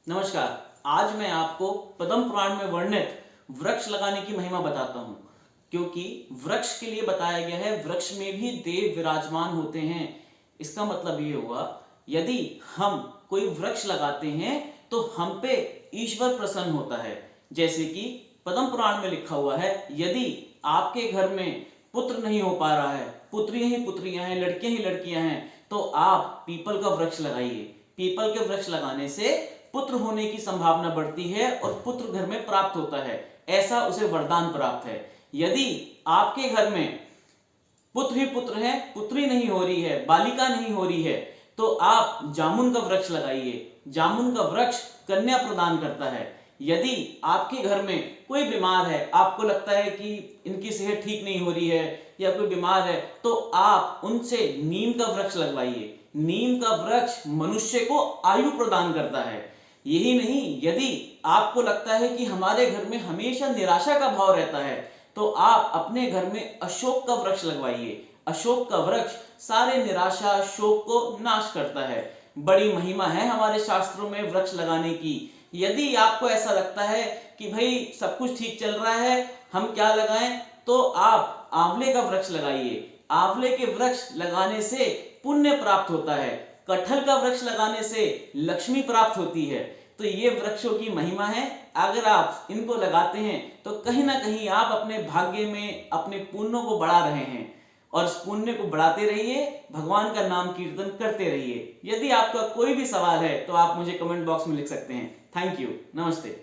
नमस्कार। आज मैं आपको पद्म पुराण में वर्णित वृक्ष लगाने की महिमा बताता हूँ, क्योंकि वृक्ष के लिए बताया गया है वृक्ष में भी देव विराजमान होते हैं। इसका मतलब ये हुआ, यदि हम कोई वृक्ष लगाते हैं तो हम पे ईश्वर प्रसन्न होता है। जैसे कि पद्म पुराण में लिखा हुआ है, यदि आपके घर में पुत्र नहीं हो पा रहा है, पुत्रियां ही पुत्रियां हैं, लड़कियां ही लड़कियां हैं, तो आप पीपल का वृक्ष लगाइए। पीपल के वृक्ष लगाने से पुत्र होने की संभावना बढ़ती है और पुत्र घर में प्राप्त होता है, ऐसा उसे वरदान प्राप्त है। यदि आपके घर में पुत्र ही पुत्र है, पुत्री नहीं हो रही है, बालिका नहीं हो रही है, तो आप जामुन का वृक्ष लगाइए। जामुन का वृक्ष कन्या प्रदान करता है। यदि आपके घर में कोई बीमार है, आपको लगता है कि इनकी सेहत ठीक नहीं हो रही है या कोई बीमार है, तो आप उनसे नीम का वृक्ष लगवाइए। नीम का वृक्ष मनुष्य को आयु प्रदान करता है। यही नहीं, यदि आपको लगता है कि हमारे घर में हमेशा निराशा का भाव रहता है, तो आप अपने घर में अशोक का वृक्ष लगवाइए। अशोक का वृक्ष सारे निराशा शोक को नाश करता है। बड़ी महिमा है हमारे शास्त्रों में वृक्ष लगाने की। यदि आपको ऐसा लगता है कि भाई सब कुछ ठीक चल रहा है, हम क्या लगाएं, तो आप आंवले का वृक्ष लगाइए। आंवले के वृक्ष लगाने से पुण्य प्राप्त होता है। कटहल का वृक्ष लगाने से लक्ष्मी प्राप्त होती है। तो ये वृक्षों की महिमा है। अगर आप इनको लगाते हैं तो कहीं ना कहीं आप अपने भाग्य में अपने पुण्यों को बढ़ा रहे हैं, और इस पुण्य को बढ़ाते रहिए, भगवान का नाम कीर्तन करते रहिए। यदि आपका कोई भी सवाल है तो आप मुझे कमेंट बॉक्स में लिख सकते हैं। Thank you. नमस्ते।